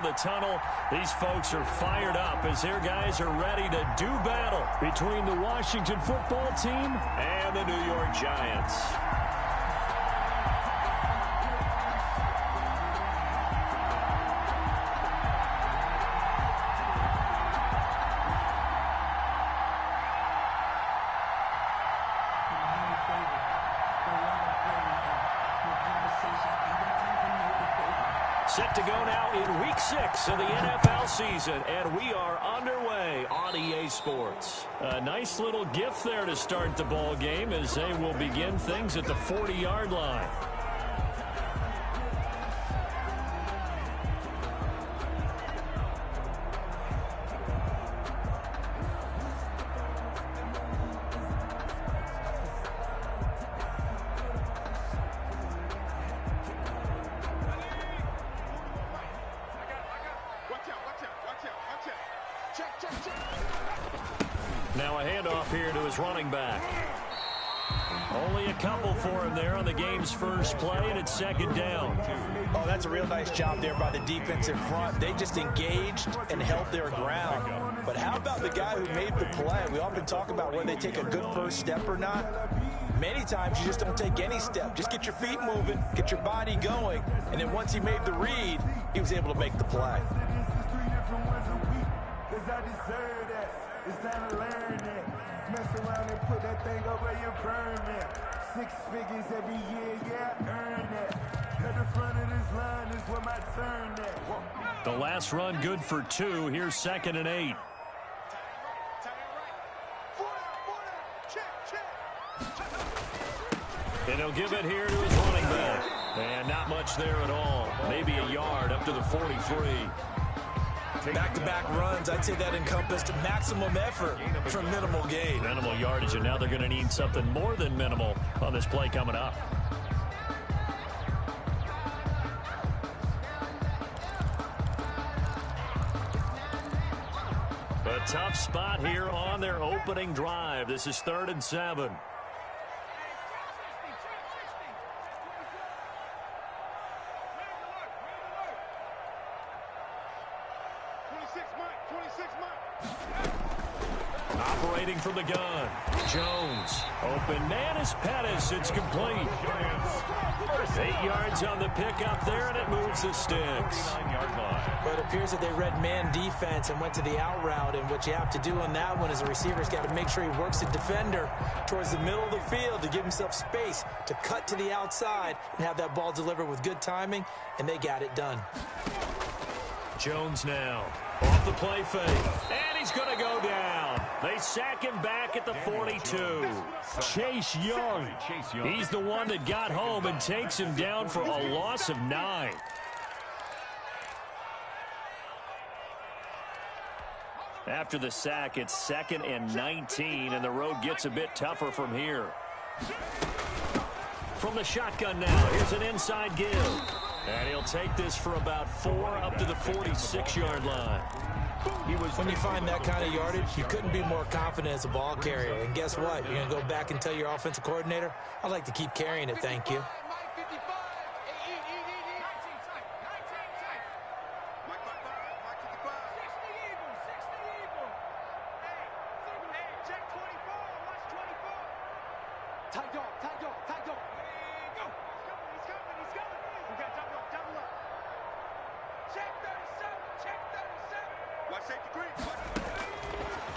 the tunnel. These folks are fired up as their guys are ready to do battle between the Washington football team and the New York Giants. Set to go now in Week 6 of the NFL season, and we are underway on EA Sports. A nice little gift there to start the ball game as they will begin things at the 40-yard line. Now a handoff here to his running back. Only a couple for him there on the game's first play, and it's second down. Oh, that's a real nice job there by the defensive front. They just engaged and held their ground. But how about the guy who made the play? We often talk about whether they take a good first step or not. Many times you just don't take any step. Just get your feet moving, get your body going, and then once he made the read, he was able to make the play. It's time to learn that. Mess around and put that thing over your permit. 6 figures every year, yeah, earn that. At the front of this line is where my turn at. The last run good for 2. Here's 2nd and 8. And he'll give it here to his running back. And not much there at all. Maybe a yard up to the 43. Back-to-back runs, I'd say that encompassed maximum effort for minimal gain. Minimal yardage, and now they're going to need something more than minimal on this play coming up. A tough spot here on their opening drive. This is 3rd and 7. Operating from the gun. Jones. Open man is Pettis. It's complete. 8 yards on the pickup there, and it moves the sticks. But it appears that they read man defense and went to the out route, and what you have to do on that one is the receiver's got to make sure he works the defender towards the middle of the field to give himself space to cut to the outside and have that ball delivered with good timing, and they got it done. Jones now. Off the play fake. And he's going to go down. They sack him back at the 42. Chase Young. He's the one that got home and takes him down for a loss of 9. After the sack, it's 2nd and 19, and the road gets a bit tougher from here. From the shotgun now, here's an inside give. And he'll take this for about 4 up to the 46-yard line. When you find that kind of yardage, you couldn't be more confident as a ball carrier. And guess what? You're going to go back and tell your offensive coordinator, I'd like to keep carrying it, thank you.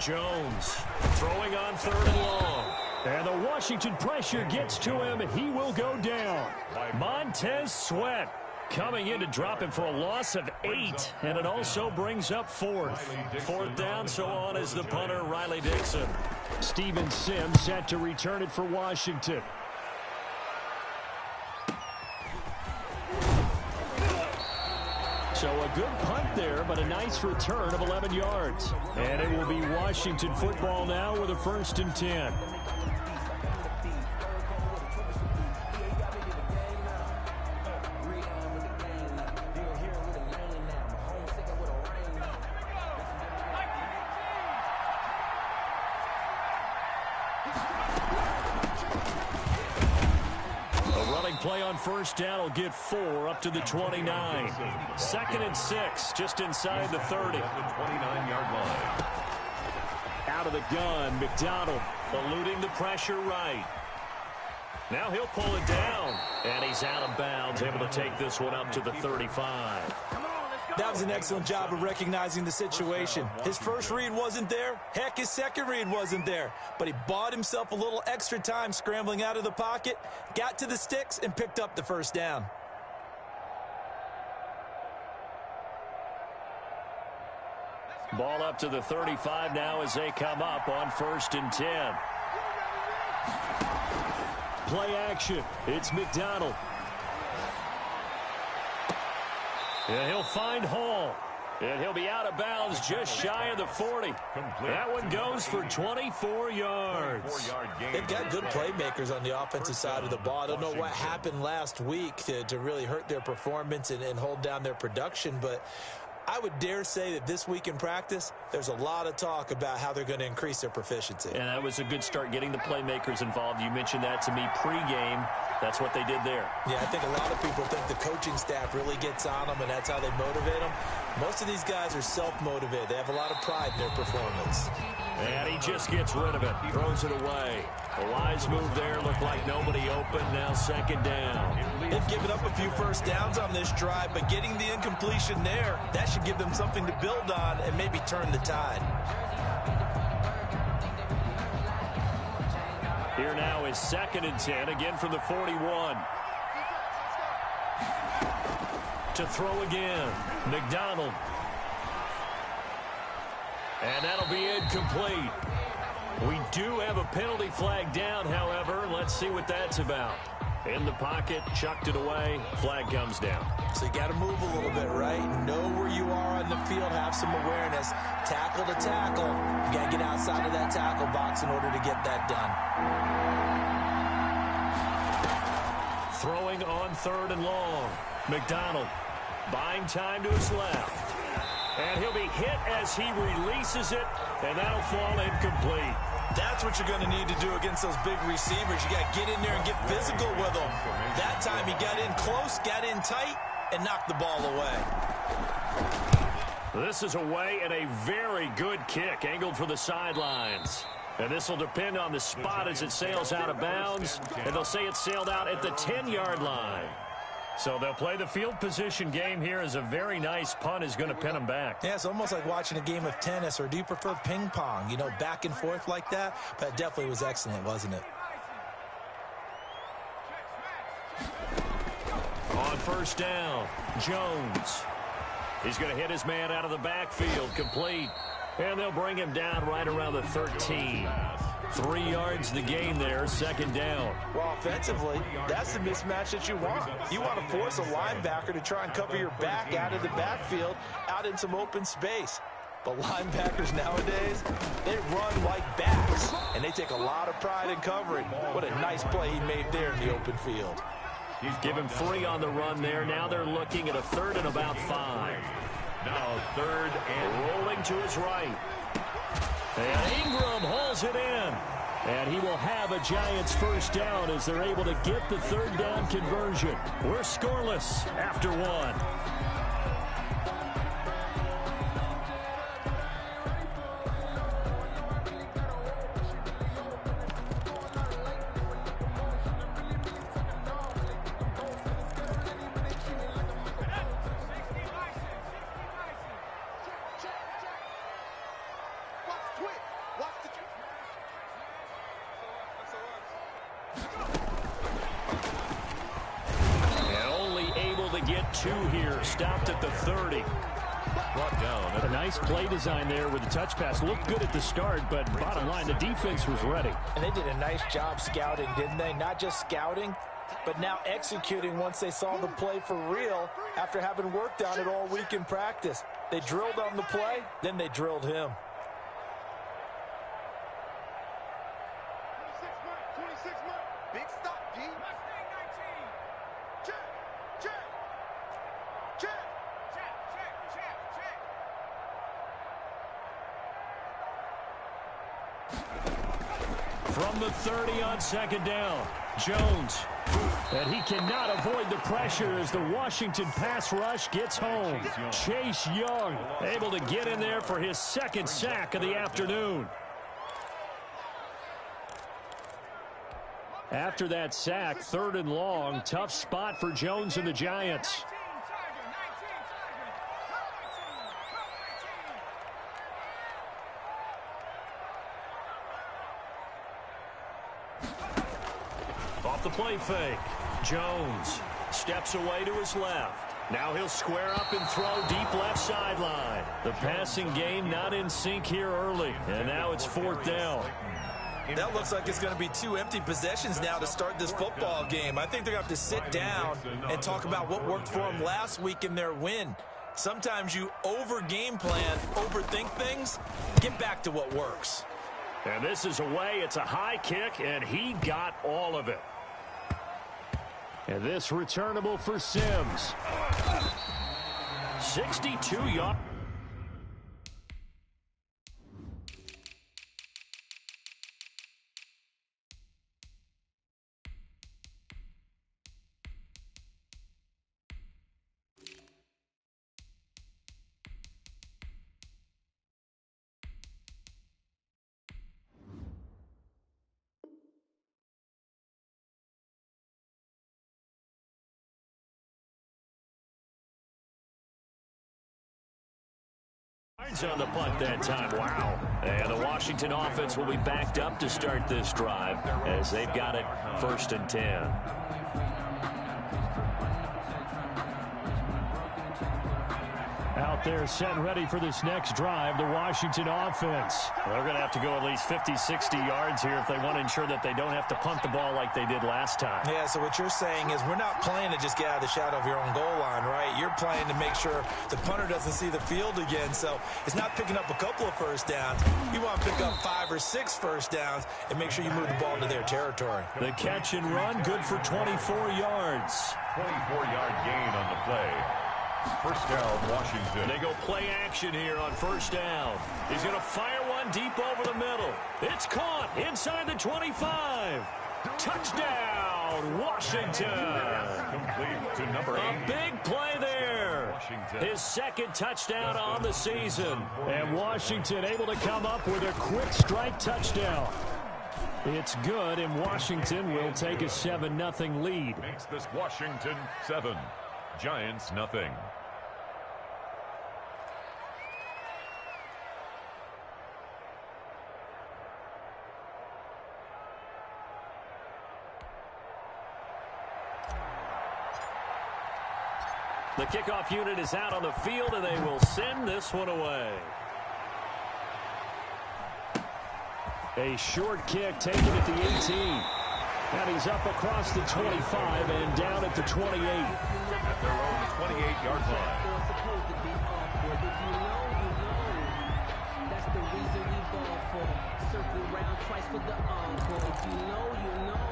Jones throwing on 3rd and long. And the Washington pressure gets to him, and he will go down. Montez Sweat coming in to drop him for a loss of 8, and it also brings up 4th. 4th down, so on is the punter, Riley Dixon. Steven Sims set to return it for Washington. So a good punt there, but a nice return of 11 yards. And it will be Washington football now with a 1st and 10. big play on first down will get 4 up to the 29. 2nd and 6, just inside the 30. 29-yard line. Out of the gun, McDonald eluding the pressure right. Now he'll pull it down, and he's out of bounds, able to take this one up to the 35. That was an excellent job of recognizing the situation. His first read wasn't there. Heck, his second read wasn't there. But he bought himself a little extra time scrambling out of the pocket, got to the sticks, and picked up the first down. Ball up to the 35 now as they come up on 1st and 10. Play action. It's McDonald. And he'll find Hall. And he'll be out of bounds just shy of the 40. That one goes for 24 yards. They've got good playmakers on the offensive side of the ball. I don't know what happened last week to really hurt their performance and hold down their production, but I would dare say that this week in practice, there's a lot of talk about how they're going to increase their proficiency. And that was a good start, getting the playmakers involved. You mentioned that to me pregame. That's what they did there. Yeah, I think a lot of people think the coaching staff really gets on them, and that's how they motivate them. Most of these guys are self-motivated. They have a lot of pride in their performance. And he just gets rid of it, throws it away. A wise move there, looked like nobody open, now 2nd down. They've given up a few first downs on this drive, but getting the incompletion there, that should give them something to build on and maybe turn the tide. Here now is 2nd and 10, again from the 41. To throw again, McDonald. And that'll be incomplete. We do have a penalty flag down, however. Let's see what that's about. In the pocket, chucked it away, flag comes down. So you got to move a little bit, right? Know where you are on the field, have some awareness. Tackle to tackle. You got to get outside of that tackle box in order to get that done. Throwing on 3rd and long. McDonald buying time to his left. And he'll be hit as he releases it, and that'll fall incomplete. That's what you're going to need to do against those big receivers. You got to get in there and get physical with them. That time he got in close, got in tight, and knocked the ball away. This is away and a very good kick, angled for the sidelines. And this will depend on the spot as it sails out of bounds, and they'll say it sailed out at the 10-yard line. So they'll play the field position game here as a very nice punt is going to pin them back. Yeah, it's almost like watching a game of tennis, or do you prefer ping pong? You know, back and forth like that? But it definitely was excellent, wasn't it? On 1st down, Jones. He's going to hit his man out of the backfield, complete. And they'll bring him down right around the 13. 3 yards the gain there, 2nd down. Well, offensively, that's the mismatch that you want. You want to force a linebacker to try and cover your back out of the backfield, out in some open space. But linebackers nowadays, they run like backs, and they take a lot of pride in covering. What a nice play he made there in the open field. He's given 3 on the run there. Now they're looking at a 3rd and about 5. Now 3rd and rolling to his right. And Ingram hauls it in. And he will have a Giants first down as they're able to get the 3rd down conversion. We're scoreless after 1. Get 2 here, stopped at the 30. Brought down. A nice play design there with the touch pass. Looked good at the start, but bottom line, the defense was ready. And they did a nice job scouting, didn't they? Not just scouting, but now executing once they saw the play for real after having worked on it all week in practice. They drilled on the play, then they drilled him. Big stop, D. Check. From the 30 on 2nd down, Jones And he cannot avoid the pressure as the Washington pass rush gets home. Chase Young able to get in there for his second sack of the afternoon. After that sack, 3rd and long, tough spot for Jones and the Giants. Off the play fake. Jones steps away to his left. Now he'll square up and throw deep left sideline. The passing game not in sync here early. And now it's 4th down. That looks like it's going to be 2 empty possessions now to start this football game. I think they're going to have to sit down and talk about what worked for them last week in their win. Sometimes you over-game plan, overthink things, get back to what works. And this is away. It's a high kick, and he got all of it. And this returnable for Sims. 62 yards. On the punt that time. Wow. And the Washington offense will be backed up to start this drive as they've got it 1st and 10. Out there set and ready for this next drive, the Washington offense. They're going to have to go at least 50, 60 yards here if they want to ensure that they don't have to punt the ball like they did last time. Yeah, so what you're saying is we're not playing to just get out of the shadow of your own goal line, right? You're playing to make sure the punter doesn't see the field again. So it's not picking up a couple of first downs. You want to pick up 5 or 6 first downs and make sure you move the ball into their territory. The catch and run, good for 24 yards. 24-yard gain on the play. 1st down, Washington. They go play action here on 1st down. He's going to fire one deep over the middle. It's caught inside the 25. Touchdown, Washington. Complete to number 8. A big play there. Washington. His 2nd touchdown on the season. And Washington able to come up with a quick strike touchdown. It's good, and Washington will take a 7-0 lead. Makes this Washington 7. Giants nothing. The kickoff unit is out on the field, and they will send this one away. A short kick taken at the 18. And he's up across the 25 and down at the 28. At their own 28-yard line. That's the reason we ball for. Circle round twice for the encore. If you know, you know.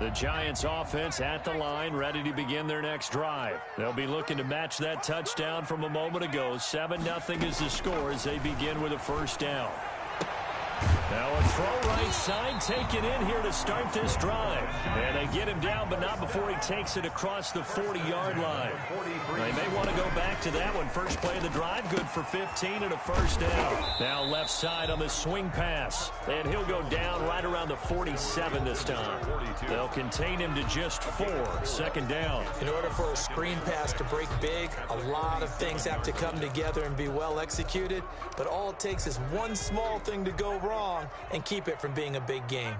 The Giants offense at the line, ready to begin their next drive. They'll be looking to match that touchdown from a moment ago. 7-0 is the score as they begin with a 1st down. Now a throw right side taken in here to start this drive. And they get him down, but not before he takes it across the 40-yard line. They may want to go back to that one. First play of the drive, good for 15 and a 1st down. Now left side on the swing pass. And he'll go down right around the 47 this time. They'll contain him to just 4. 2nd down. In order for a screen pass to break big, a lot of things have to come together and be well executed. But all it takes is one small thing to go wrong and keep it from being a big game.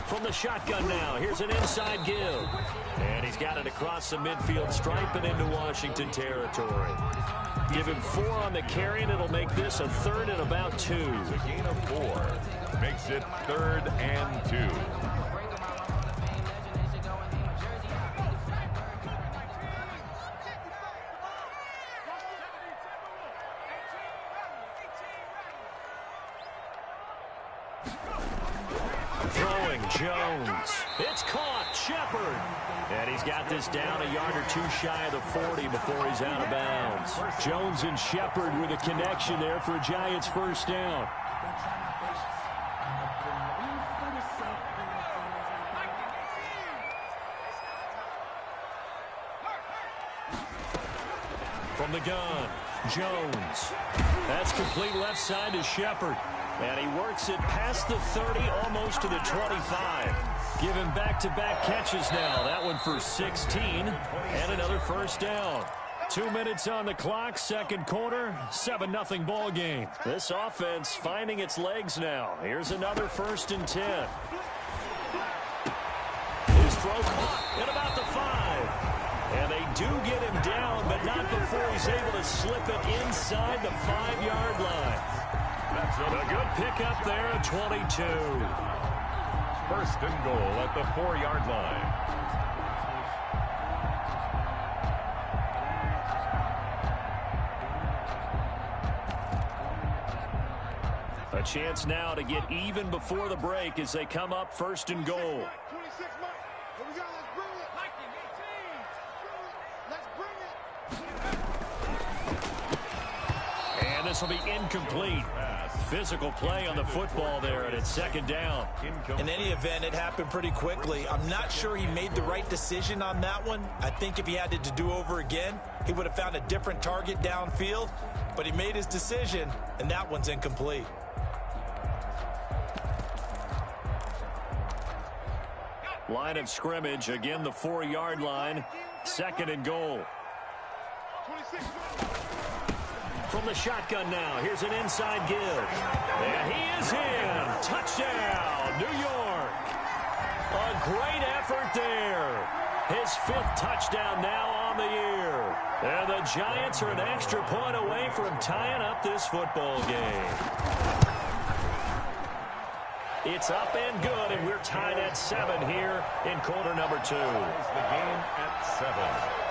From the shotgun now, here's an inside give. And he's got it across the midfield stripe and into Washington territory. Give him 4 on the carry, and it'll make this a 3rd and about 2. The gain of 4 makes it 3rd and 2. Throwing Jones. It's caught. Shepard. And he's got this down a yard or two shy of the 40 before he's out of bounds. Jones and Shepard with a connection there for a Giants first down. From the gun, Jones. That's complete left side to Shepard. And he works it past the 30, almost to the 25. Giving back-to-back catches now. That one for 16, and another first down. 2 minutes on the clock, second quarter, 7-0 ball game. This offense finding its legs now. Here's another 1st and 10. His throw caught at about the 5. And they do get him down, but not before he's able to slip it inside the 5-yard line. That's a good pickup there at 22. 1st and goal at the 4-yard line. A chance now to get even before the break as they come up 1st and goal. 26 Mike. Here we go. Let's bring it. And this will be incomplete. Physical play on the football there, and it's 2nd down. In any event, it happened pretty quickly. I'm not sure he made the right decision on that one. I think if he had to do over again, he would have found a different target downfield. But he made his decision, and that one's incomplete. Line of scrimmage, again the 4-yard line. 2nd and goal. 26 From the shotgun now, here's an inside give. And he is in. Touchdown, New York. A great effort there. His 5th touchdown now on the year. And the Giants are an extra point away from tying up this football game. It's up and good, and we're tied at 7 here in quarter number 2. The game at 7.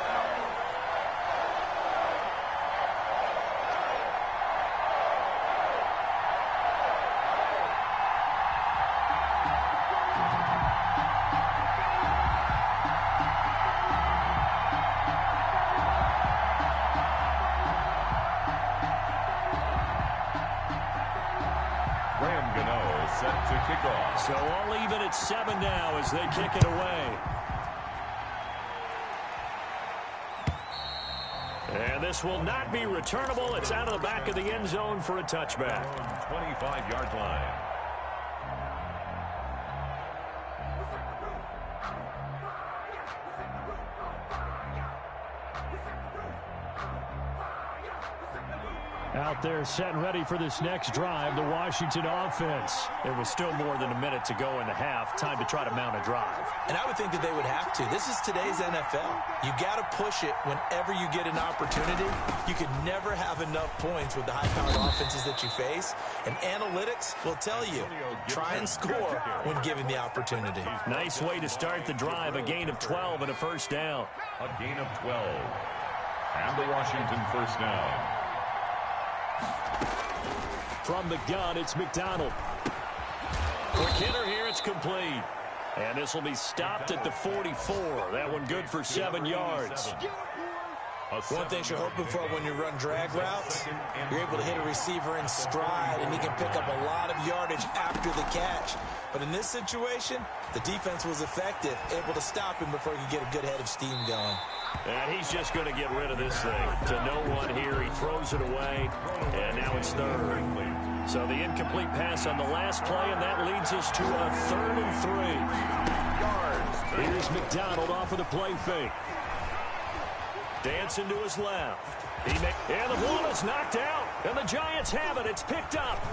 So all even at 7 now as they kick it away. And this will not be returnable. It's out of the back of the end zone for a touchback. 25-yard line. Out there set and ready for this next drive, the Washington offense. There was still more than a minute to go in the half. Time to try to mount a drive. And I would think that they would have to. This is today's NFL. You got to push it whenever you get an opportunity. You could never have enough points with the high-powered offenses that you face. And analytics will tell you, try and score when given the opportunity. Nice way to start the drive. A gain of 12 and a first down. A gain of 12. And the Washington first down. From the gun, it's McDonald. Quick hitter here, it's complete. And this will be stopped at the 44. That one good for 7 yards. One thing you're hoping for when you run drag routes, you're able to hit a receiver in stride, and he can pick up a lot of yardage after the catch. But in this situation, the defense was effective, able to stop him before he could get a good head of steam going. And he's just going to get rid of this thing. To no one here, he throws it away, and now it's 3rd. So the incomplete pass on the last play, and that leads us to a 3rd and 3. Here's McDonald off of the play fake. Dancing to his left. And the ball is knocked out, and the Giants have it. It's picked up.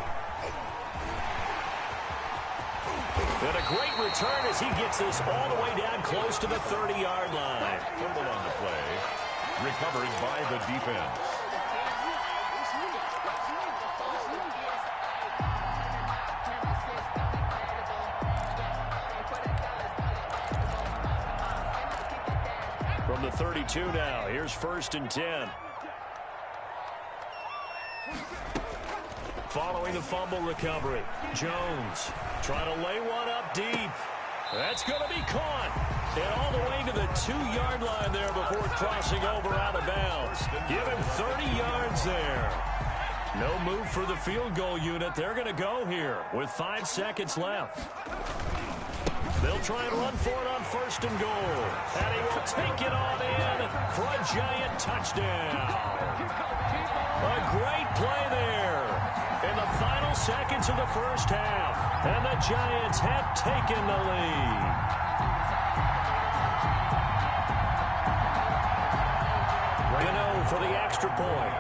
And a great return as he gets this all the way down close to the 30-yard line. Fumble on the play. Recovered by the defense. From the 32 now, here's 1st and 10. Following the fumble recovery, Jones trying to lay one up deep. That's going to be caught. And all the way to the 2-yard line there before crossing over out of bounds. Give him 30 yards there. No move for the field goal unit. They're going to go here with 5 seconds left. They'll try and run for it on 1st and goal. And he will take it on in for a giant touchdown. A great play there in the final seconds of the first half. And the Giants have taken the lead. Gano for the extra point.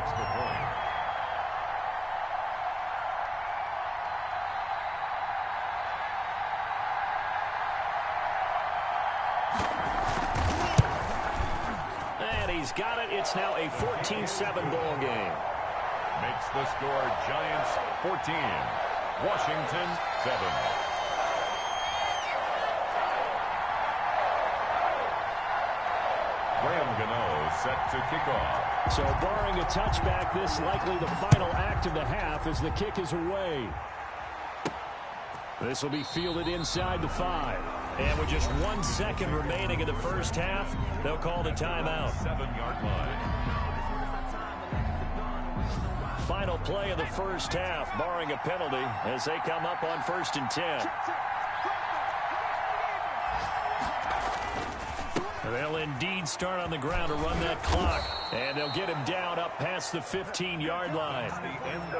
He's got it. It's now a 14-7 ball game. Makes the score Giants 14, Washington 7. Graham Gano set to kick off. So barring a touchback, this likely the final act of the half as the kick is away. This will be fielded inside the 5. And with just 1 second remaining in the first half, they'll call the timeout. 7-yard line. Final play of the first half, barring a penalty, as they come up on 1st and 10. They'll indeed start on the ground to run that clock. And they'll get him down up past the 15-yard line.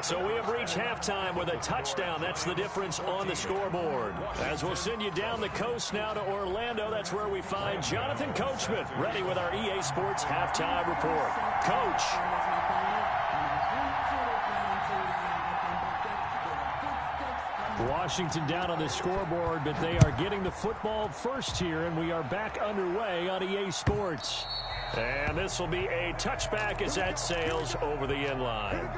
So we have reached halftime with a touchdown. That's the difference on the scoreboard. As we'll send you down the coast now to Orlando, that's where we find Jonathan Coachman, ready with our EA Sports Halftime Report. Coach. Washington down on the scoreboard, but they are getting the football first here, and we are back underway on EA Sports. And this will be a touchback as that sails over the end line.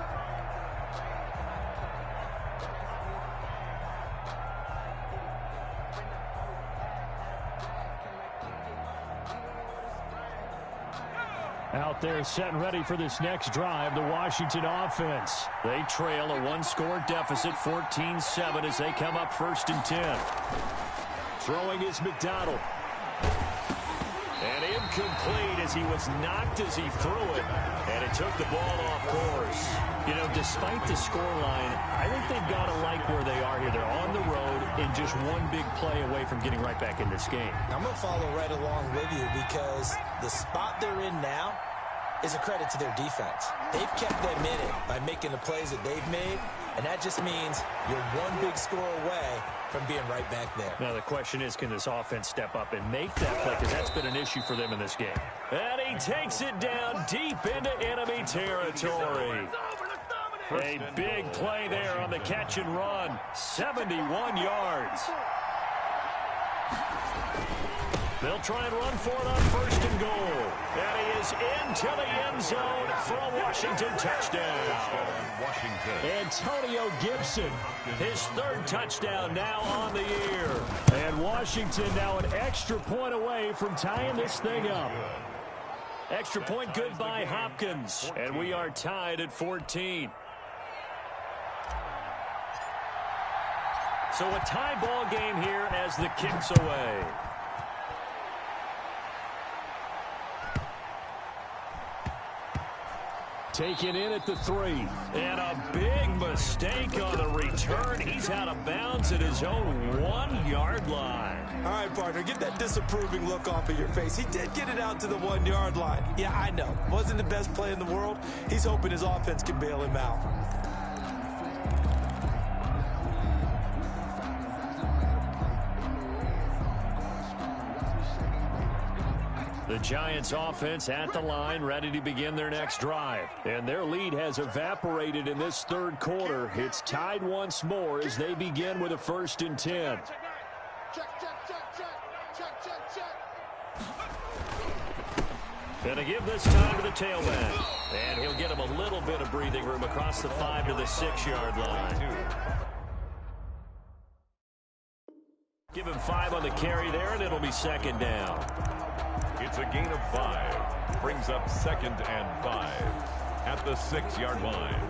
Out there set and ready for this next drive, the Washington offense. They trail a 1-score deficit, 14-7, as they come up 1st and 10. Throwing is McDonald. And incomplete as he was knocked as he threw it. And it took the ball off course. You know, despite the scoreline, I think they've got to like where they are here. They're on the road and just one big play away from getting right back in this game. I'm going to follow right along with you because the spot they're in now is a credit to their defense. They've kept them in it by making the plays that they've made, and that just means you're one big score away from being right back there. Now the question is, can this offense step up and make that play? Because that's been an issue for them in this game. And he takes it down deep into enemy territory. A big play there on the catch and run. 71 yards. They'll try and run for it on 1st and goal. And he is into the end zone for a Washington touchdown. Antonio Gibson, his 3rd touchdown now on the year. And Washington now an extra point away from tying this thing up. Extra point good by Hopkins. And we are tied at 14. So a tie ball game here as the kick's away. Taken in at the 3. And a big mistake on the return. He's out of bounds at his own 1-yard line. All right, partner, get that disapproving look off of your face. He did get it out to the 1-yard line. Yeah, I know. Wasn't the best play in the world. He's hoping his offense can bail him out. The Giants offense at the line, ready to begin their next drive. And their lead has evaporated in this 3rd quarter. It's tied once more as they begin with a 1st and 10. Going to give this time to the tailback. And he'll get him a little bit of breathing room across the 5 to the 6-yard line. Give him 5 on the carry there, and it'll be 2nd down. It's a gain of 5. Brings up 2nd and 5 at the 6-yard line.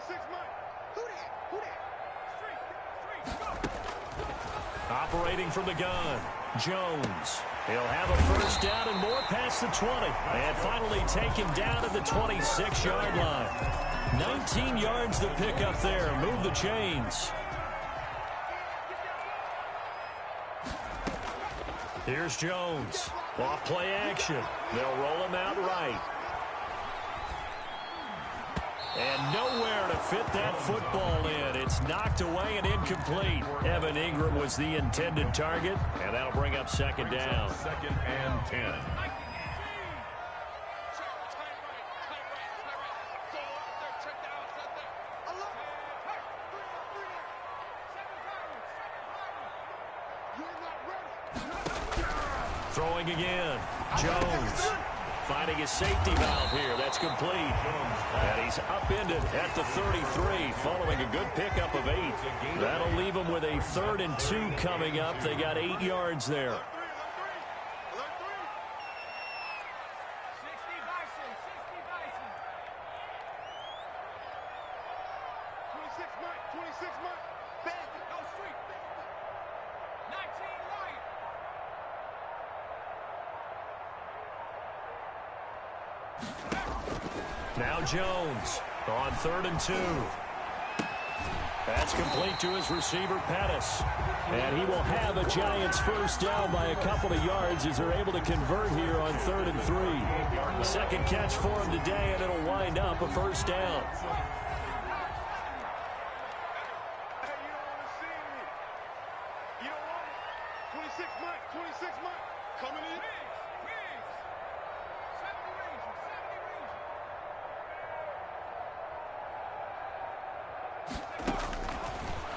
26, Mike. Who that? Who that? Operating from the gun, Jones. He'll have a first down and more past the 20. And finally taken down at the 26-yard line. 19 yards to pick up there. Move the chains. Here's Jones. Off play action. They'll roll him out right. And nowhere to fit that football in. It's knocked away and incomplete. Evan Ingram was the intended target, and that'll bring up second down. Second and 10. Throwing again. Jones finding his safety valve here. That's complete. And he's upended at the 33 following a good pickup of 8. That'll leave him with a 3rd and 2 coming up. They got 8 yards there. 60 Bison. 26, Mike. 26, Mike. Bandit. Go street. 19 Lion. Now Jones on 3rd and 2. That's complete to his receiver, Pettis. And he will have a Giants first down by a couple of yards as they're able to convert here on 3rd and 3. Second catch for him today, and it'll wind up a first down. Hey, you don't want to see me. You don't want it. 26, Mike. 26, Mike. Coming in.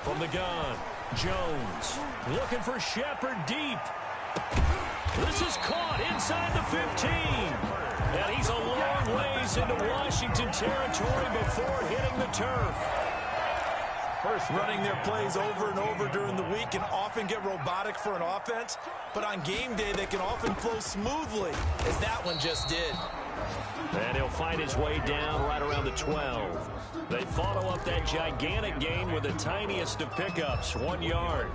From the gun, Jones looking for Shepard deep. This is caught inside the 15. And he's a long ways into Washington territory before hitting the turf. Running their plays over and over during the week can often get robotic for an offense, but on game day they can often flow smoothly, as that one just did. And he'll find his way down right around the 12. They follow up that gigantic gain with the tiniest of pickups, 1 yard.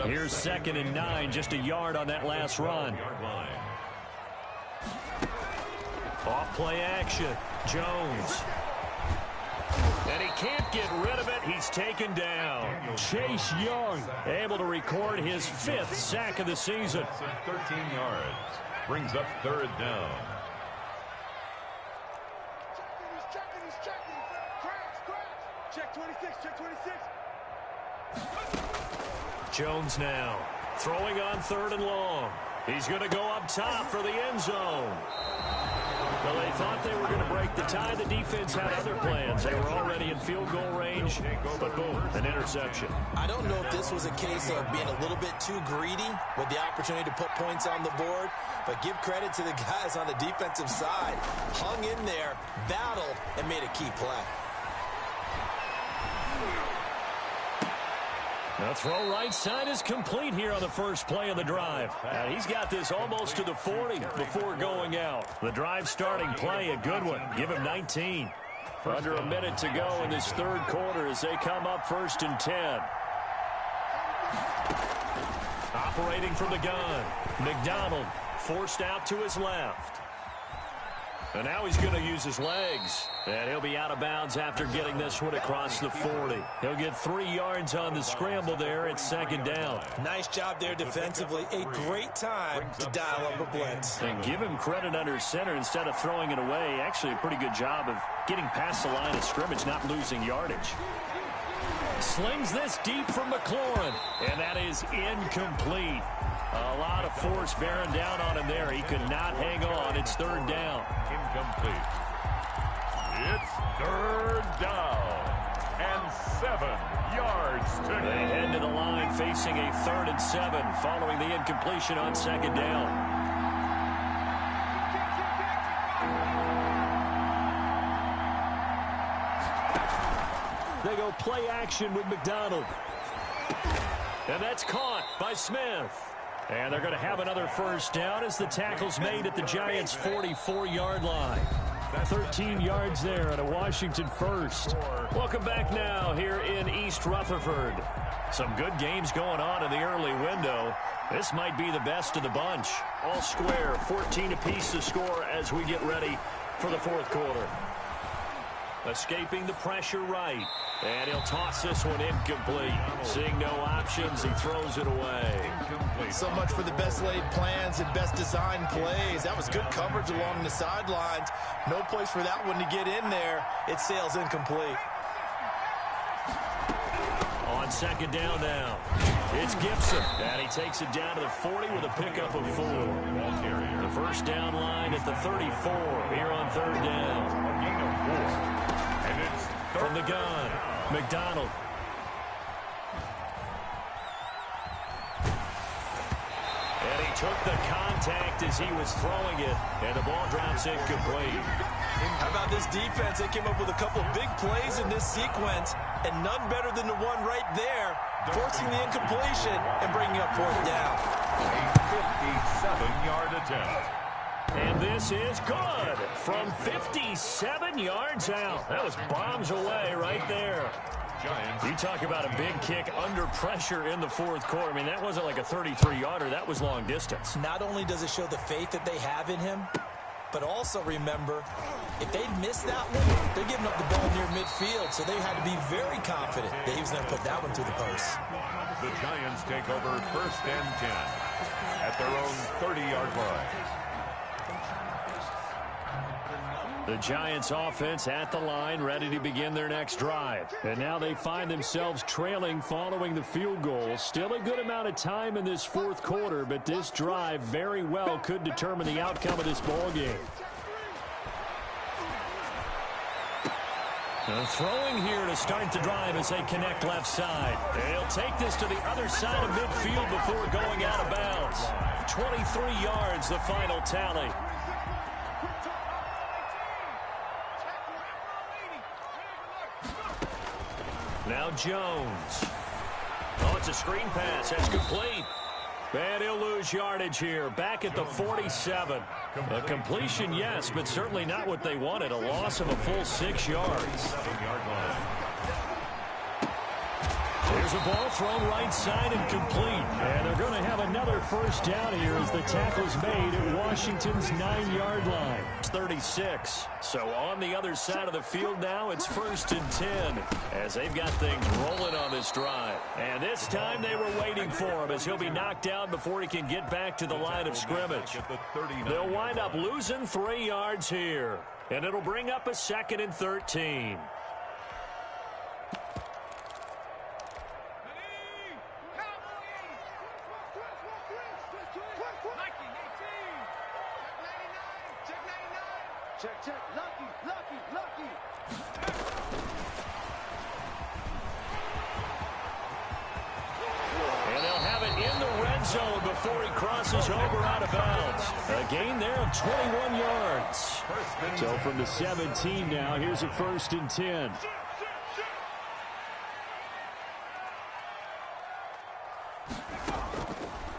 Here's 2nd and 9, just a yard on that last run. Off play action, Jones. And he can't get rid of it. He's taken down. Chase Young able to record his 5th sack of the season. 13 yards. Brings up 3rd down. He's checking. Crash. Check 26. Check 26. Jones now throwing on 3rd and long. He's going to go up top for the end zone. Well, they thought they were going to break the tie. The defense had other plans. They were already in field goal range, but boom, an interception. I don't know if this was a case of being a little bit too greedy with the opportunity to put points on the board, but give credit to the guys on the defensive side. Hung in there, battled, and made a key play. The throw right side is complete here on the first play of the drive. And he's got this almost to the 40 before going out. The drive starting play, a good one. Give him 19. Under a minute to go in this 3rd quarter as they come up 1st and 10. Operating from the gun, McDonald forced out to his left. And now he's going to use his legs. And he'll be out of bounds after getting this one across the 40. He'll get 3 yards on the scramble there at 2nd down. Nice job there defensively. A great time to dial up a blitz. And give him credit under center instead of throwing it away. Actually a pretty good job of getting past the line of scrimmage, not losing yardage. Slings this deep from McLaurin. And that is incomplete. A lot of force bearing down on him there. He could not hang on. It's 3rd down. Incomplete. It's 3rd down and 7 yards to go. They head to the line facing a 3rd and 7 following the incompletion on 2nd down. They go play action with McDonald. And that's caught by Smith. And they're going to have another first down as the tackle's made at the Giants' 44-yard line. 13 yards there and a Washington first. Welcome back now here in East Rutherford. Some good games going on in the early window. This might be the best of the bunch. All square, 14 apiece to score as we get ready for the fourth quarter. Escaping the pressure right. And he'll toss this one incomplete. Seeing no options, he throws it away. So much for the best laid plans and best designed plays. That was good coverage along the sidelines. No place for that one to get in there. It sails incomplete. On second down now, it's Gibson. And he takes it down to the 40 with a pickup of 4. The first down line at the 34 here on third down. From the gun, McDonald. And he took the contact as he was throwing it, and the ball drops incomplete. How about this defense? They came up with a couple big plays in this sequence, and none better than the one right there, forcing the incompletion and bringing up fourth down. A 57-yard attempt. And this is good from 57 yards out. That was bombs away right there. Giants. You talk about a big kick under pressure in the fourth quarter. I mean, that wasn't like a 33-yarder. That was long distance. Not only does it show the faith that they have in him, but also remember, if they'd missed that one, they're giving up the ball near midfield, so they had to be very confident that he was going to put that one through the post. The Giants take over first and 10 at their own 30-yard line. The Giants offense at the line, ready to begin their next drive. And now they find themselves trailing following the field goal. Still a good amount of time in this fourth quarter, but this drive very well could determine the outcome of this ball game. Throwing here to start the drive as they connect left side. And he'll take this to the other side of midfield before going out of bounds. 23 yards, the final tally. Now Jones. Oh, it's a screen pass. That's complete. And he'll lose yardage here. Back at the 47. A completion, yes, but certainly not what they wanted. A loss of a full 6 yards. There's a ball thrown right side and complete. And they're going to have another first down here as the tackle's made at Washington's 9-yard line. It's 36. So on the other side of the field now, it's first and 10 as they've got things rolling on this drive. And this time they were waiting for him as he'll be knocked down before he can get back to the line of scrimmage. They'll wind up losing 3 yards here. And it'll bring up a second and 13. Check, lucky. And they'll have it in the red zone before he crosses over out of bounds. A gain there of 21 yards. So from the 17 now, here's a first and 10.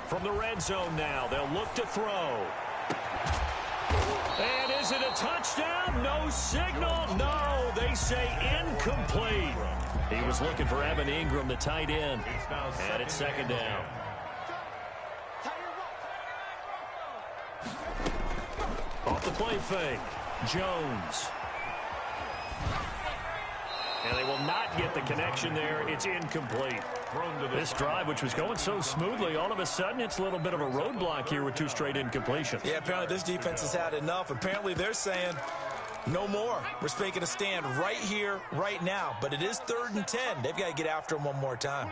From the red zone now, they'll look to throw. And is it a touchdown? No signal. No, they say incomplete. He was looking for Evan Ingram, the tight end. And it's second down. Off the play fake, Jones. And they will not get the connection there. It's incomplete. This drive, which was going so smoothly, all of a sudden it's a little bit of a roadblock here with 2 straight incompletions. Yeah, apparently this defense has had enough. Apparently they're saying no more. We're making a stand right here, right now. But it is 3rd and 10. They've got to get after him one more time.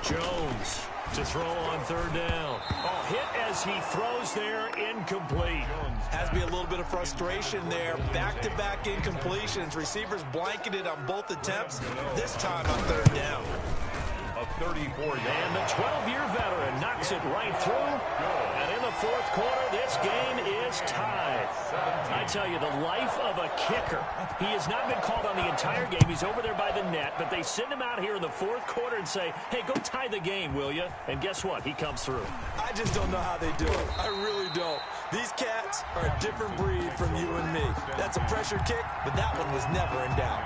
Jones to throw on 3rd down. Oh, hit as he throws there, incomplete. Has to be a little bit of frustration there. Back-to-back incompletions. Receivers blanketed on both attempts. This time on 3rd down. A 34-yard. And the 12-year veteran knocks it right through. And in the fourth quarter, this game is tied. I tell you, the life of a kicker. He has not been called on the entire game. He's over there by the net, but they send him out here in the fourth quarter and say, hey, go tie the game, will you? And guess what? He comes through. I just don't know how they do it. I really don't. These cats are a different breed from you and me. That's a pressure kick, but that one was never in doubt.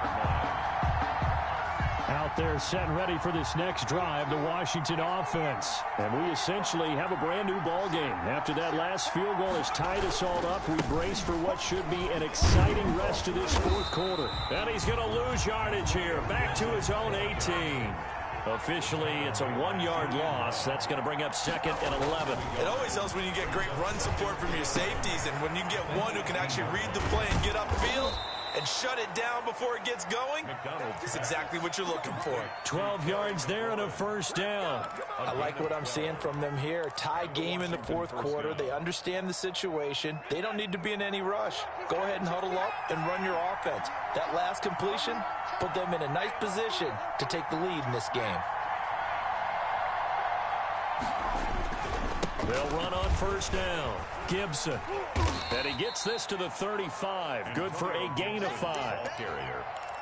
Out there set and ready for this next drive, the Washington offense. And we essentially have a brand new ball game. After that last field goal has tied us all up, we brace for what should be an exciting rest of this fourth quarter. And he's going to lose yardage here. Back to his own 18. Officially, it's a 1-yard loss. That's going to bring up 2nd and 11. It always helps when you get great run support from your safeties, and when you get one who can actually read the play and get upfield and shut it down before it gets going, it's exactly what you're looking for. 12 yards there and a first down. I like what I'm seeing from them here. Tie game in the fourth quarter. They understand the situation. They don't need to be in any rush. Go ahead and huddle up and run your offense. That last completion put them in a nice position to take the lead in this game. They'll run on first down. Gibson. And he gets this to the 35. Good for a gain of 5.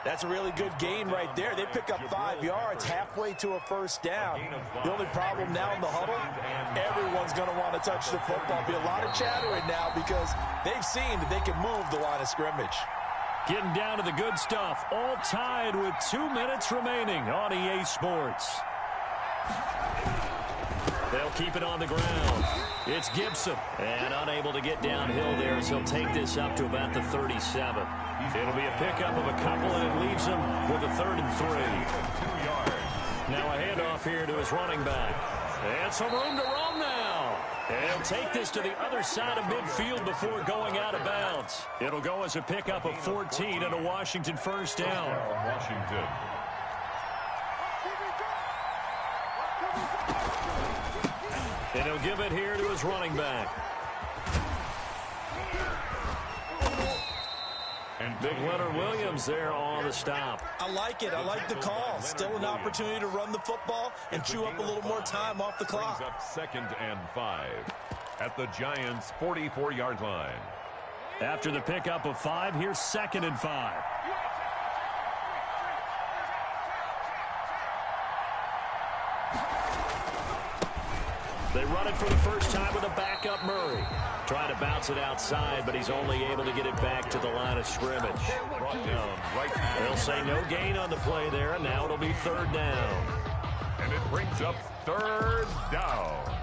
That's a really good gain right there. They pick up 5 yards halfway to a first down. The only problem now in the huddle, everyone's going to want to touch the football. Be a lot of chattering now because they've seen that they can move the line of scrimmage. Getting down to the good stuff. All tied with 2 minutes remaining on EA Sports. They'll keep it on the ground. It's Gibson. And unable to get downhill there as he'll take this up to about the 37. It'll be a pickup of a couple, and it leaves him with a 3rd and 3. 2 yards. Now a handoff here to his running back. And some room to roam now. And he'll take this to the other side of midfield before going out of bounds. It'll go as a pickup of 14 and a Washington first down. Washington. And he'll give it here to his running back. And big Leonard Williams there on the stop. I like it. I like the call. Still an opportunity to run the football and chew up a little more time off the clock. Brings up 2nd and 5 at the Giants' 44-yard line. After the pickup of 5, here's 2nd and 5. They run it for the first time with a backup Murray. Trying to bounce it outside, but he's only able to get it back to the line of scrimmage. Brought down right. They'll say no gain on the play there, and now it'll be 3rd down. And it brings up 3rd down.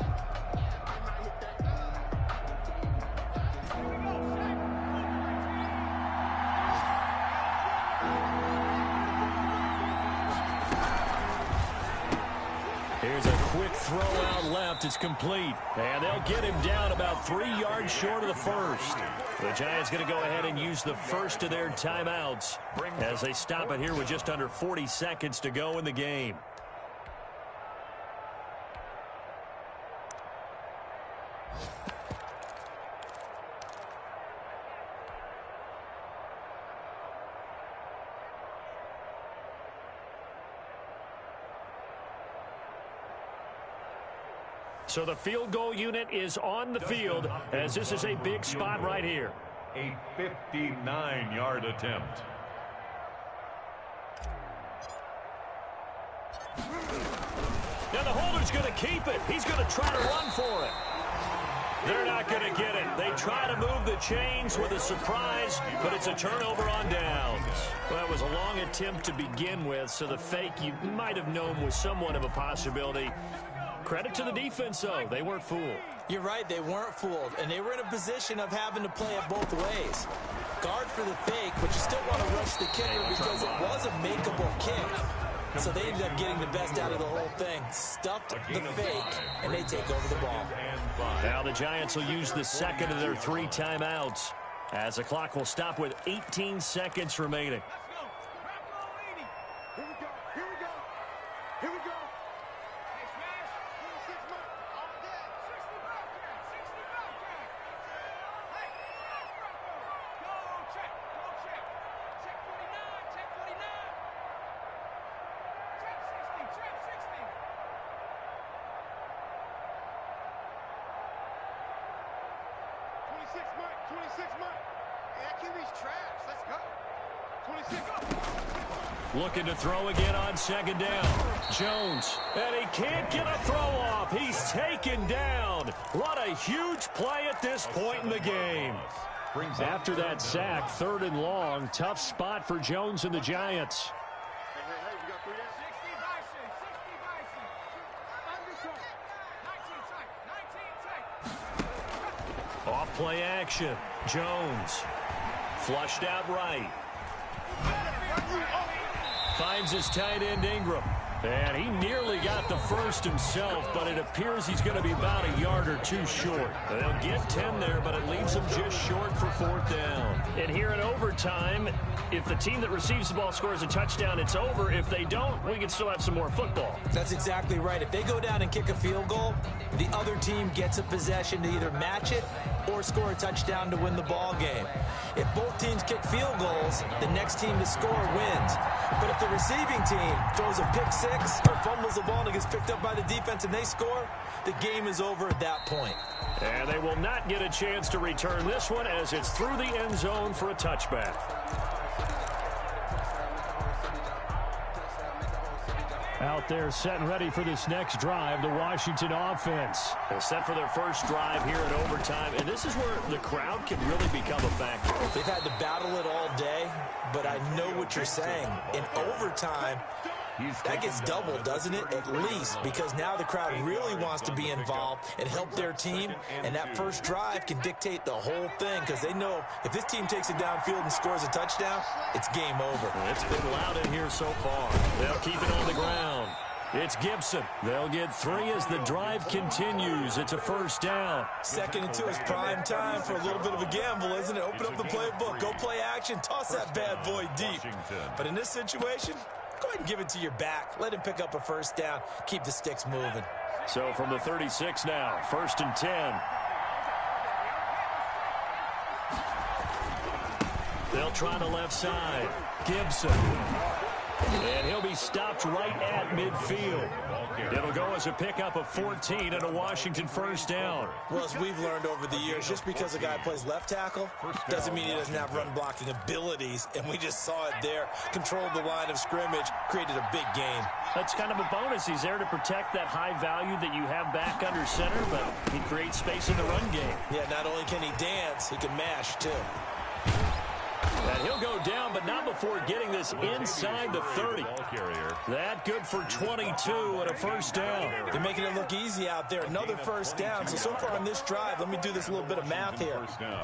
Here's a quick throw out left. It's complete. And they'll get him down about 3 yards short of the first. The Giants going to go ahead and use the first of their timeouts as they stop it here with just under 40 seconds to go in the game. So the field goal unit is on the field as this is a big spot right here. A 59-yard attempt. Now the holder's going to keep it. He's going to try to run for it. They're not going to get it. They try to move the chains with a surprise, but it's a turnover on downs. Well, that was a long attempt to begin with, so the fake you might have known was somewhat of a possibility. Credit to the defense, though. They weren't fooled. You're right, they weren't fooled, and they were in a position of having to play it both ways. Guard for the fake, but you still want to rush the kicker because it was a makeable kick. So they ended up getting the best out of the whole thing. Stuffed the fake, and they take over the ball. Now the Giants will use the second of their 3 timeouts as the clock will stop with 18 seconds remaining. Looking to throw again on 2nd down. Jones, and he can't get a throw off. He's taken down. What a huge play at this point in the game. After that sack, 3rd and long, tough spot for Jones and the Giants. Off play action. Jones. Flushed out right. Finds his tight end Ingram. And he nearly got the first himself, but it appears he's going to be about a yard or two short. They'll get 10 there, but it leaves them just short for 4th down. And here in overtime, if the team that receives the ball scores a touchdown, it's over. If they don't, we can still have some more football. That's exactly right. If they go down and kick a field goal, the other team gets a possession to either match it or score a touchdown to win the ball game. If both teams kick field goals, the next team to score wins. But if the receiving team throws a pick six or fumbles the ball and it gets picked up by the defense and they score, the game is over at that point. And they will not get a chance to return this one as it's through the end zone for a touchback. Out there set and ready for this next drive, the Washington offense. They're set for their first drive here in overtime, and this is where the crowd can really become a factor. They've had to battle it all day, but I know what you're saying. In overtime, that gets doubled, doesn't it? At least, because now the crowd really wants to be involved and help their team, and that first drive can dictate the whole thing because they know if this team takes it downfield and scores a touchdown, it's game over. It's been loud in here so far. They'll keep it on the ground. It's Gibson. They'll get 3 as the drive continues. It's a 1st down. 2nd and 2 is prime time for a little bit of a gamble, isn't it? Open up the playbook. Go play action. Toss that bad boy deep. But in this situation, go ahead and give it to your back. Let him pick up a 1st down. Keep the sticks moving. So from the 36 now, 1st and 10. They'll try the left side. Gibson. And he'll be stopped right at midfield. It'll go as a pickup of 14 and a Washington 1st down. Well, as we've learned over the years, just because a guy plays left tackle doesn't mean he doesn't have run blocking abilities. And we just saw it there. Controlled the line of scrimmage, created a big gain. That's kind of a bonus. He's there to protect that high value that you have back under center, but he creates space in the run game. Yeah, not only can he dance, he can mash too. And he'll go down, but not before getting this inside the 30. That good for 22 and a 1st down. They're making it look easy out there. Another 1st down. So far on this drive, let me do this little bit of math here.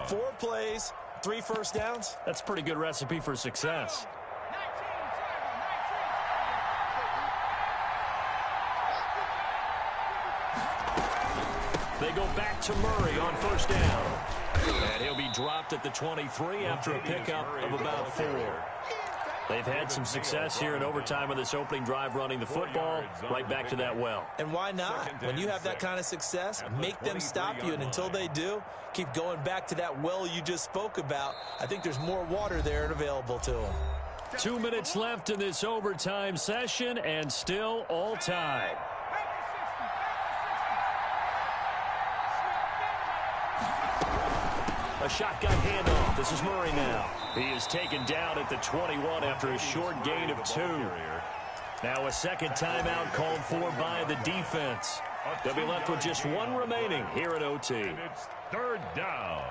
4 plays, 3 1st downs. That's a pretty good recipe for success. They go back to Murray on 1st down. And he'll be dropped at the 23 after a pickup of about 4. They've had some success here in overtime of this opening drive running the football. Right back to that well. And why not? When you have that kind of success, make them stop you. And until they do, keep going back to that well you just spoke about. I think there's more water there and available to them. 2 minutes left in this overtime session and still all tied. A shotgun handoff. This is Murray now. He is taken down at the 21 after a short gain of 2. Now a 2nd timeout called for by the defense. They'll be left with just 1 remaining here at OT. It's 3rd down.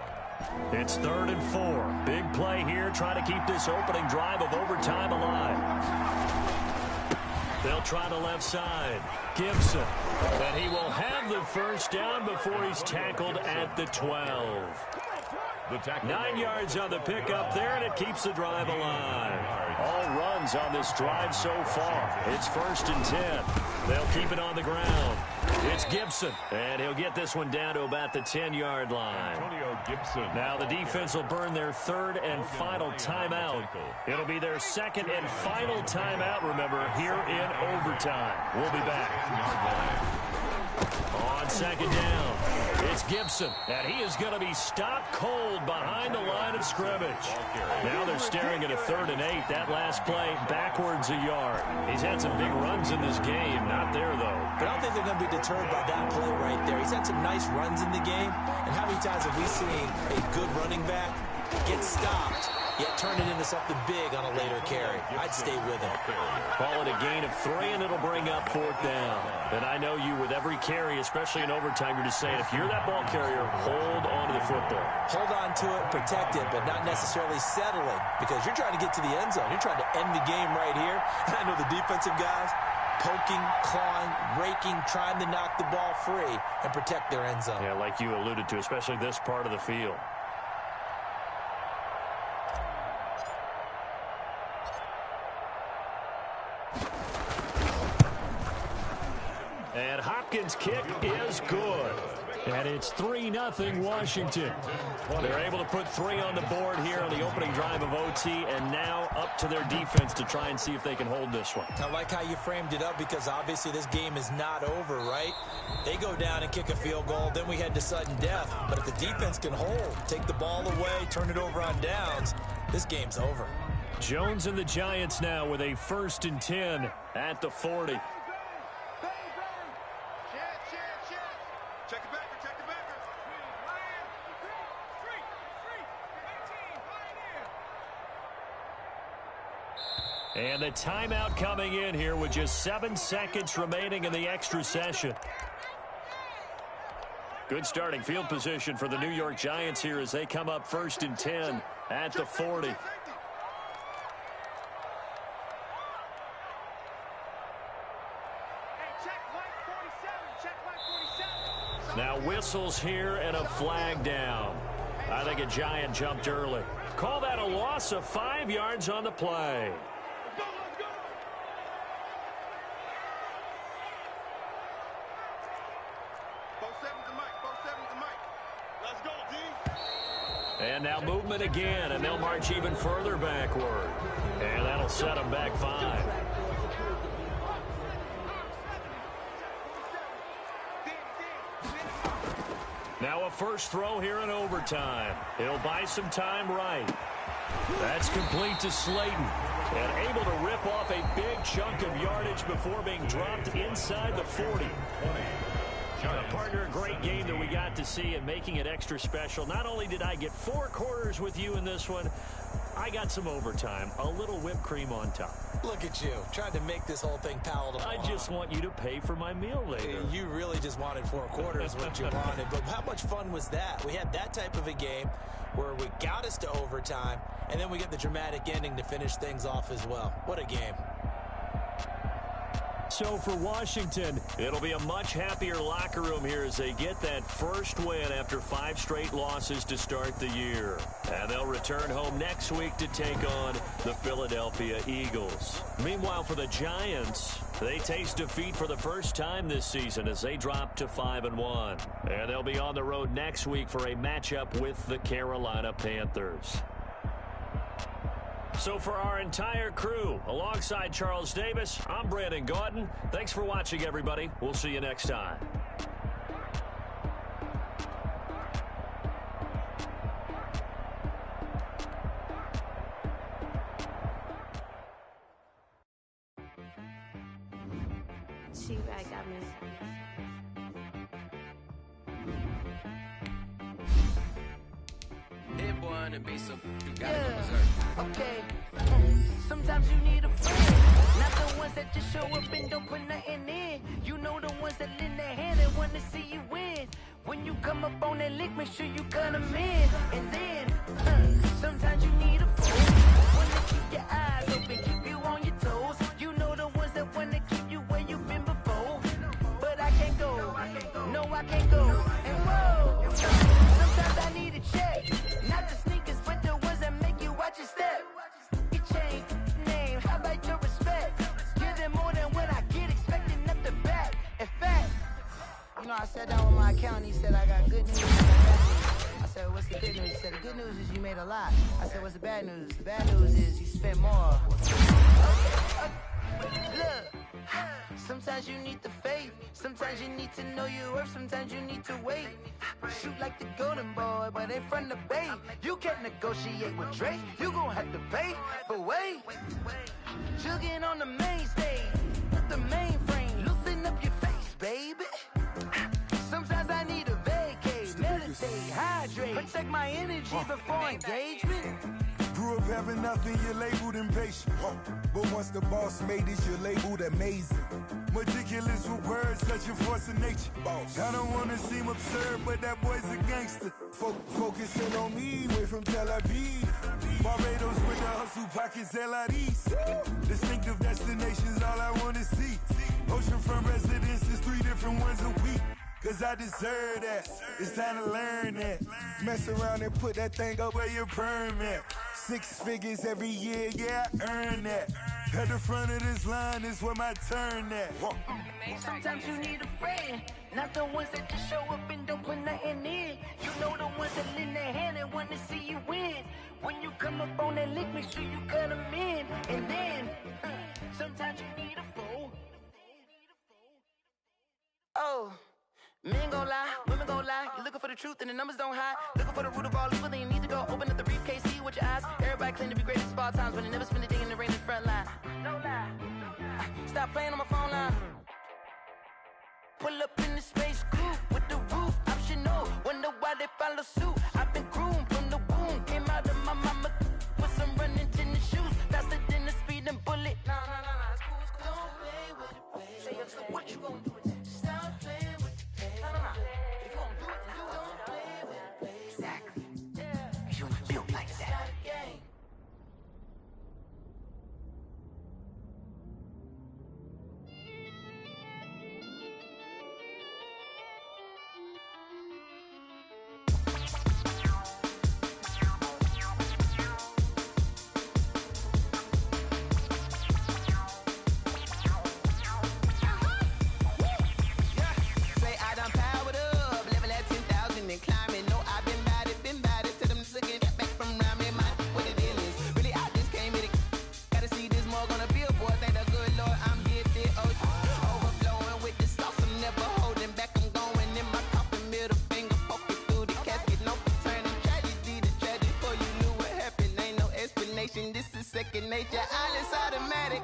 It's 3rd and 4. Big play here, trying to keep this opening drive of overtime alive. They'll try the left side. Gibson. And he will have the 1st down before he's tackled at the 12. 9 yards on the pickup there, and it keeps the drive alive. All runs on this drive so far. It's 1st and 10. They'll keep it on the ground. It's Gibson, and he'll get this one down to about the 10-yard line. Antonio Gibson. Now the defense will burn their 3rd and final timeout. It'll be their 2nd and final timeout, remember, here in overtime. We'll be back. On 2nd down, it's Gibson, and he is going to be stopped cold behind the line of scrimmage. Now they're staring at a 3rd and 8. That last play backwards a yard. He's had some big runs in this game. Not there, though. But I don't think they're going to be deterred by that play right there. He's had some nice runs in the game. And how many times have we seen a good running back get stopped yet turn it into something big on a later carry. I'd stay with him. Call it a gain of 3, and it'll bring up 4th down. And I know you, with every carry, especially in overtime, you're just saying, if you're that ball carrier, hold on to the football. Hold on to it, protect it, but not necessarily settling, because you're trying to get to the end zone. You're trying to end the game right here. And I know the defensive guys, poking, clawing, raking, trying to knock the ball free and protect their end zone. Yeah, like you alluded to, especially this part of the field. And Hopkins' kick is good. And it's 3-0 Washington. They're able to put 3 on the board here on the opening drive of OT, and now up to their defense to try and see if they can hold this one. I like how you framed it up, because obviously this game is not over, right? They go down and kick a field goal, then we head to sudden death. But if the defense can hold, take the ball away, turn it over on downs, this game's over. Jones and the Giants now with a 1st and 10 at the 40. And the timeout coming in here with just 7 seconds remaining in the extra session. Good starting field position for the New York Giants here as they come up 1st and 10 at the 40. Now whistles here and a flag down. I think a Giant jumped early. Call that a loss of 5 yards on the play. And now movement again, and they'll march even further backward. And that'll set them back 5. Now a first throw here in overtime. He'll buy some time right. That's complete to Slayton. And able to rip off a big chunk of yardage before being dropped inside the 40. Partner, a great game that we got to see, and making it extra special. Not only did I get 4 quarters with you in this one, I got some overtime, a little whipped cream on top. Look at you, trying to make this whole thing palatable. I just want you to pay for my meal later. You really just wanted 4 quarters, what you wanted. But how much fun was that? We had that type of a game where we got us to overtime, and then we get the dramatic ending to finish things off as well. What a game. So for Washington, it'll be a much happier locker room here as they get that first win after 5 straight losses to start the year. And they'll return home next week to take on the Philadelphia Eagles. Meanwhile, for the Giants, they taste defeat for the first time this season as they drop to 5-1. And they'll be on the road next week for a matchup with the Carolina Panthers. So for our entire crew, alongside Charles Davis, I'm Brandon Gaudin. Thanks for watching, everybody. We'll see you next time. She-Bag got me. Hit boy on the beat, so you gotta go berserk. Okay. Sometimes you need a friend, not the ones that just show up and don't put nothing in. You know the ones that lend their hand and want to see you win. When you come up on that lick, make sure you cut them in. And then, sometimes you need a friend, one to keep your eyes open, keep you on your toes. You know the ones that want to keep you where you've been before. But I can't go, no I can't go. And whoa, sometimes I need a check, not the sneakers, but the ones that make you watch your step. Change name, how about your respect? Give them more than what I get, expecting up the back. In fact, you know, I sat down with my accountant, he said I got good news and bad news. I said, what's the good news? He said, the good news is you made a lot. I said, what's the bad news? The bad news is you spent more. Look, sometimes you need the faith, sometimes you need to know your worth, sometimes you need to wait. Shoot like the golden boy, but in front of Bay. You can't negotiate with Drake, you gon' have to pay. But wait, jugging on the main stage, the mainframe, loosen up your face, baby. Sometimes I need a vacate, meditate, hydrate, protect my energy before engagement. Grew up having nothing, you're labeled impatient. But once the boss made it, you're labeled amazing. Meticulous with words, such a force of nature. I don't wanna seem absurd, but that boy's a gangster. Focusing on me, way from Tel Aviv. Barbados with the hustle pockets, LIDs. Distinctive destinations, all I wanna see. Oceanfront residences, 3 different ones a week. Cause I deserve that, it's time to learn that. Mess around and put that thing up where your permit. 6 figures every year, yeah, I earn that. At the front of this line is where my turn at. Sometimes you need a friend, not the ones that just show up and don't put nothing in. You know the ones that lend their hand and want to see you win. When you come up on that lick, make sure you cut them in. And then, sometimes you need a fool. Oh. Men gon' lie, women gon' lie. You're looking for the truth and the numbers don't hide. Looking for the root of all evil, then you need to go open up the briefcase, see with your eyes. Everybody claim to be greatest of all times, but they never spend a day in the rain in the front line. No lie. Stop playing on my phone line. Pull up in the space coupe with the roof optional. Wonder why they follow suit. I've been groomed from the womb. Came out of my mama with some running tennis shoes. Faster than the speeding bullet. No, it's cool, it's cool. Don't play with it, baby. Say, so what you gon' do? Stop playing. If you gon' do it, then you don't play with it, baby. Exactly. Cause you ain't built like that. Nature, all is automatic.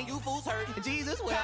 You fools hurt. Jesus will.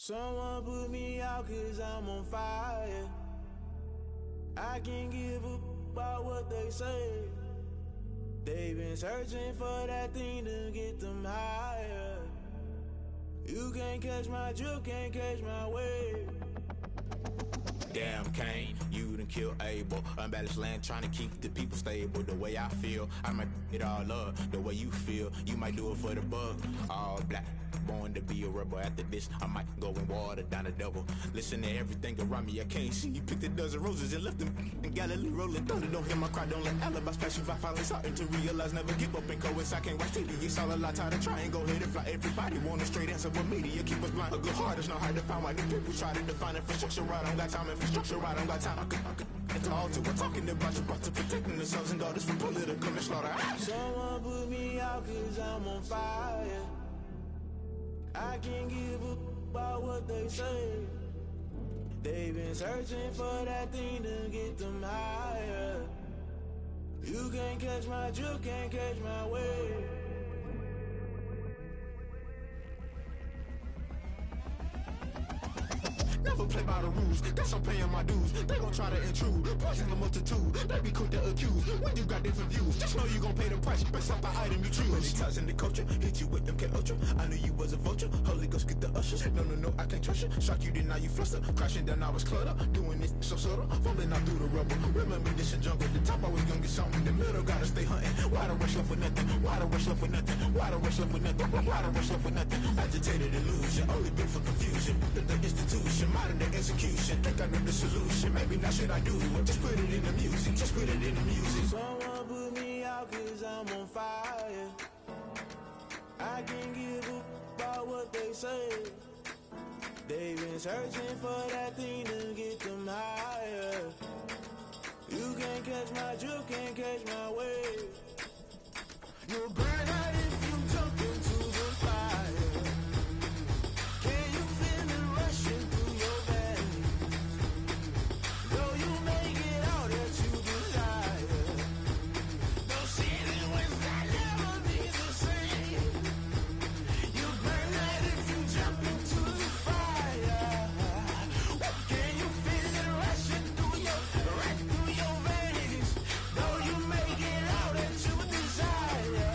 Someone put me out 'cause I'm on fire. I can't give up about what they say. They've been searching for that thing to get them higher. You can't catch my drift, can't catch my wave. Damn, Kane, you done kill Abel. Unbalanced land trying to keep the people stable. The way I feel, I might it all up. The way you feel, you might do it for the buck. All black, born to be a rebel. After this, I might go and water down the devil. Listen to everything around me, I can't see. You picked a dozen roses and left them in Galilee rolling thunder. Don't hear my cry, don't let alibis pass you. I finally starting to realize, never give up and coincide. Can't watch TV, it's all a lot. Tired of trying, go ahead and fly. Everybody want a straight answer, but media keep us blind. A good heart is not hard to find. Why do people try to define infrastructure right? I don't got time, infrastructure right, I don't got time. I could it's all to we're talking about you, about to protecting the sons and daughters from political slaughter. Someone put me out cause I'm on fire. I can't give up about what they say. They've been searching for that thing to get them higher. You can't catch my drift, can't catch my wave. Never play by the rules, guess I'm paying my dues. They gon' try to intrude, poison the multitude. They be quick to accuse, when you got different views. Just know you gon' pay the price, based off the item you choose. Many times in the culture, hit you with them K-Ultra. I knew you was a vulture, Holy Ghost get the ushers. No, I can't trust you. Shock you, then now you fluster. Crashing down, I was cluttered. Doing this so subtle, falling out through the rubble. Remember this in jungle, the top always gonna get something. The middle gotta stay hunting. Why the rush left for nothing? Why the rush left for nothing? Why the rush left for nothing? Why the rush left for nothing? Agitated illusion, only been for confusion. The institution, modern day execution. Think I know the solution, maybe not should I do it. Just put it in the music, just put it in the music. Someone put me out cause I'm on fire. I can't give up about what they say. They've been searching for that thing to get them higher. You can't catch my drift, can't catch my wave. You'll burn out if you jump into the fire. Can you feel it rushing through your veins? Though you make it out that you desire. No city was that never be the same. You burn out if you jump into the fire. Can you feel it rushing through your veins? Though you make it out that you desire.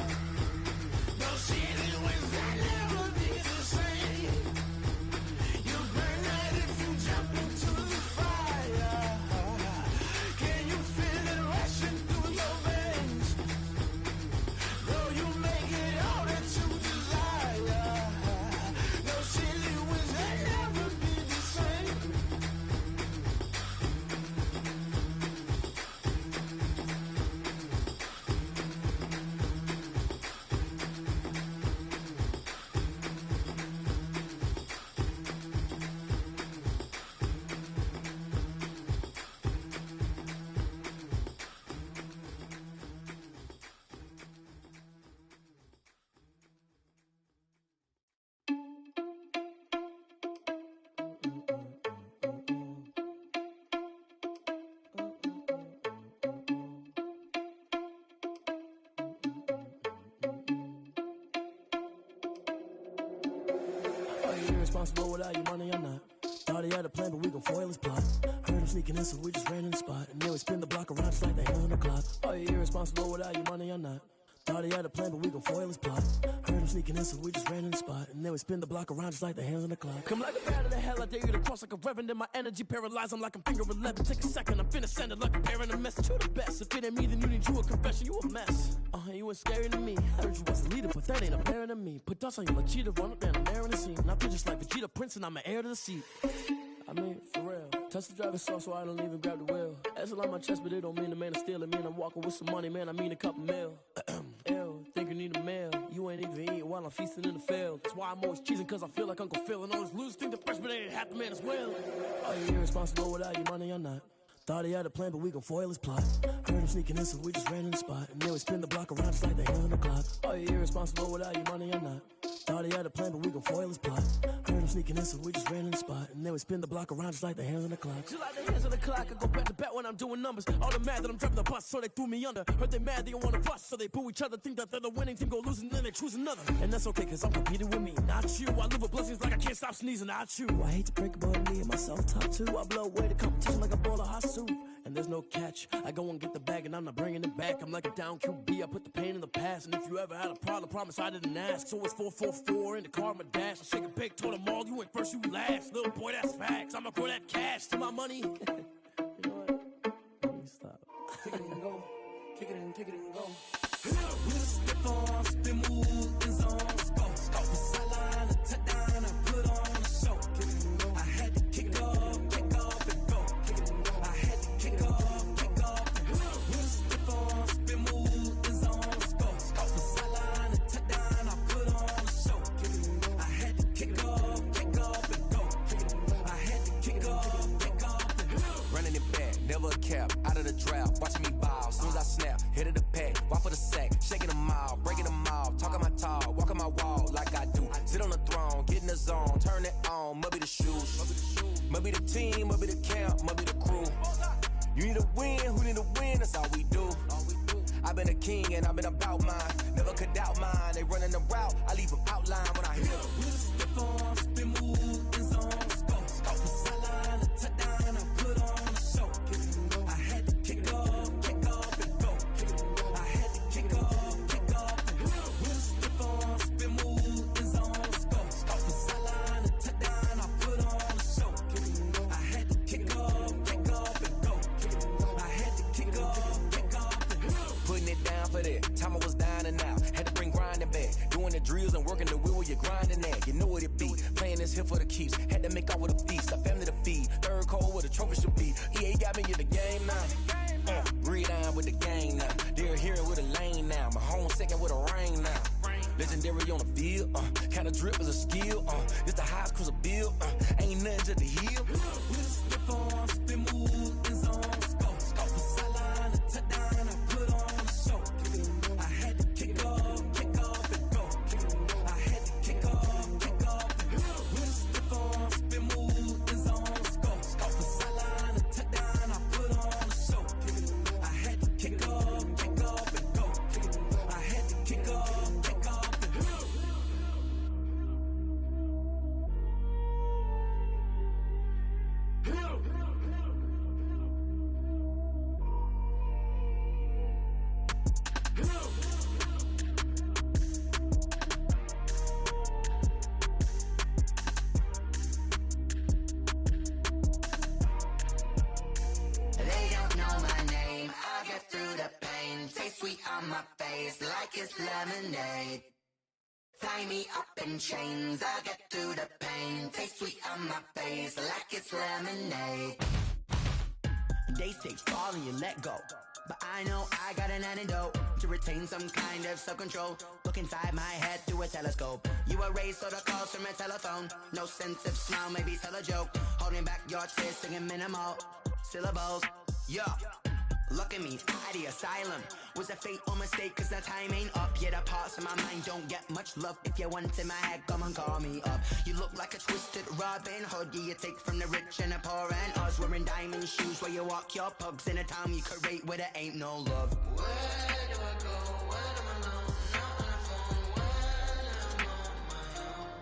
No city was that never be the same. You burn out if you jump into the fire. Can you feel it rushing through your veins? Though you make it all that you desire. No city was that never be the same. Are you irresponsible without your money or not? Thought he had a plan, but we gon' foil his plot. Heard him sneaking in, so we just ran in the spot. And then we spin the block around just like the hands on the clock. Are you irresponsible without your money or not? Thought he had a plan, but we gon' foil his plot. Heard him sneaking in, so we just ran in the spot. And then we spin the block around just like the hands on the clock. Come like a bat of the hell, I dare you to cross like a reverend. In my energy paralyzed, I'm like I'm finger 11. Take a second, I'm finna send it like a parent a message. You the best, if it ain't me, then you need you a confession. You a mess. You ain't scary to me. Heard you was the leader, but that ain't apparent to me. Put dust on you like Cheetah, run up down, I'm air in the scene. I feel just like Vegeta Prince, and I'm an heir to the seat. I mean, for real. Touch the driver's soft so I don't even grab the wheel. That's on my chest, but it don't mean the man is stealing. Mean I'm walking with some money, man, I mean a couple mil. Ew, think you need a meal. You ain't even eating while I'm feasting in the field. That's why I'm always cheesing, cause I feel like Uncle Phil. And all this losers think the freshman ain't half the man as well. Are you irresponsible without your money or not? Thought he had a plan, but we gon' foil his plot. Heard him sneaking in, so we just ran in the spot. And then we spin the block around just like the hands on the clock. Are you irresponsible without your money or not? Thought he had a plan, but we gon' foil his plot. Heard him sneaking in, so we just ran in the spot. And then we spin the block around just like the hands on the clock. Just like the hands on the clock, I go back to back when I'm doing numbers. All the mad that I'm driving the bus, so they threw me under. Heard they mad, they don't wanna bust, so they boo each other. Think that they're the winning team, go losing, then they choose another. And that's okay, cause I'm competing with me, not you. I live with blessings like I can't stop sneezing, not you. I hate to break about me and my self-talk too. I blow away the competition like a bowl of hot soup. And there's no catch. I go and get the bag and I'm not bringing it back. I'm like a down QB, I put the pain in the past. And if you ever had a problem, promise I didn't ask. So it's 444 in the car, my dash. I shake a big, told them all, you went first, you last. Little boy, that's facts. I'ma grow that cash to my money. You know what? kick it and go. Kick it and go. With a stiff on, spin move, in zone, go. From sideline to touchdown, I put on a show. Kick it and go. I had to kick off and go. Kick it and go. I had to kick off and go. With a stiff on, spin move, in zone, go. From sideline to touchdown, I put on a show. Kick it and go. I had to kick off and go. Kick it and go. I had to kick off and go. Running it back, never a cap, out of the draft, watching me ball. Soon as I snap, hit of the pack, walk for the sack, shaking them all, breaking them off, talking my talk, walking my wall like I do. Sit on the throne, get in the zone, turn it on, must be the shoes, must be the team, must be the camp, must be the crew. You need a win, who need a win, that's all we do. I've been a king and I've been about mine, never could doubt mine. They running the route, I leave them outline when I hit them. With a stiff on, spin move, in zone, go. From sideline to touchdown, I put on a show. Kick it and go. I had to kick off and go. Kick it and go. I had to kick off and go. With a stiff on, spin move, in zone, go. From sideline to touchdown, I put on a show. Kick it and go. I had to kick off and go. Kick it and go. I had to kick off and go. Putting it down for that, time I was down and out, had to bring grinding back, doing the drills and working the wheel where you're grinding at, you know what it be, playing this here for the keeps, had to make out with a feast, a family to feed, third cold where the trophy should be, EA got me in the game now, breathe down with the game now, they're hearing with a lane now, my home second with a rain now, legendary on the field, kind of drip is a skill, it's the highest cruiser bill, ain't nothing just the heel. With a stiff on, spin move, in zone, go. From sideline to touchdown, I put on a show. Kick it and go. I had to kick off and go. Kick it and go. I had to kick off and go. With a stiff on, spin move, in zone, go. From sideline to touchdown, I put on a show. Kick it and go. I had to kick off and go. Kick it and go. I had to kick off and go. They don't know my name, I get through the pain. Taste sweet on my face like it's lemonade. Tie me up in chains, I get through the pain. Taste sweet on my face like it's lemonade. They say fall and you let go, but I know I got an antidote to retain some kind of self-control. Look inside my head through a telescope. You erase all the calls from a telephone. No sense of smile, maybe tell a joke. Holding back your tears, singing minimal syllables. Yeah, look at me, at the asylum. Was a fate or mistake, cause the time ain't up. Yet the parts of my mind don't get much love. If you want in my head, come and call me up. You look like a twisted Robin Hood. Yeah, you take from the rich and the poor and us. Wearing diamond shoes where you walk your pugs. In a town you create where there ain't no love. Where do I go? When I'm alone? Not on the phone. When I'm on my own.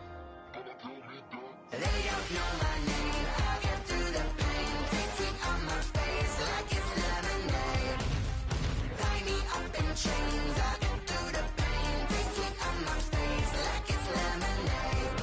They don't know my name. I get through the pain. Taste sweet on my face like it's lemonade. Tie me up in chains. I get through the pain. Taste sweet on my face like it's lemonade.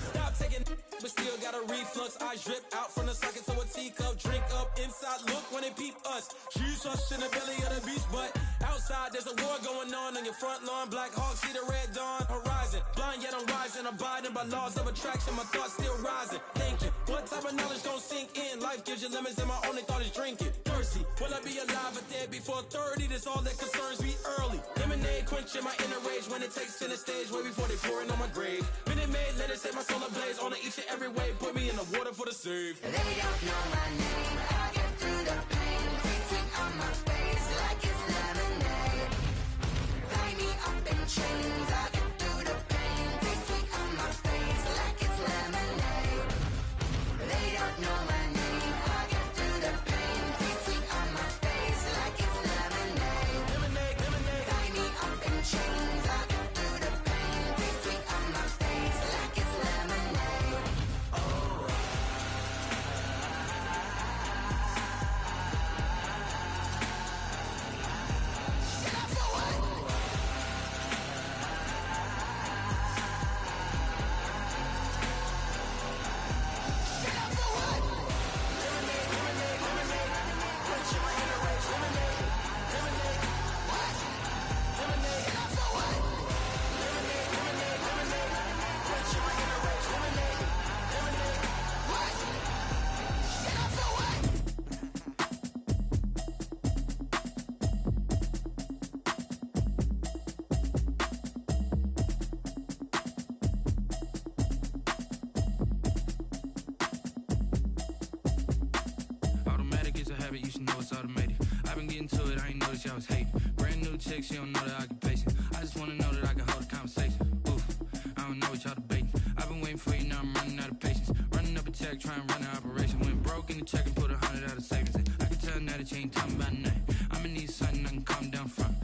Stop taking, but still got a reflux. Eyes drip out from the socket to a teacup. Drink up inside, look when they peep us. Shoes us in the belly of the beast, but outside there's a war going on your front lawn. Black Hawk, see the red dawn horizon. Blind yet I'm rising, abiding by laws of attraction. My thoughts still rising. Thinking, what type of knowledge gon' sink in? Life gives you lemons and my only thought is drinking. Thirsty, will I be alive or dead before 30? That's all that concerns me early. Lemonade quenching my inner rage when it takes center stage way before they pour it on my grave. Minute Maid, let it set my soul ablaze on each and every way. Put me in the water for the save. They don't know my name. I get through the pain. Taste sweet on my face like it's lemonade. Tie me up in chains. I get through the pain. Taste sweet on my face like it's lemonade. They don't know my name. I get through the pain. Taste sweet on my face like it's lemonade. Tie me up in chains. I get through the pain. Taste sweet on my face like it's lemonade. Oh. chick, she don't know that I can pace it. I just wanna know that I can hold a conversation. Oof, I don't know what y'all debating. I've been waiting for you, now I'm running out of patience. Running up a check, trying to run an operation. Went broke in the check and put 100 out of savings. I can tell now that you ain't talking about nothing. I'ma need something I can calm down from.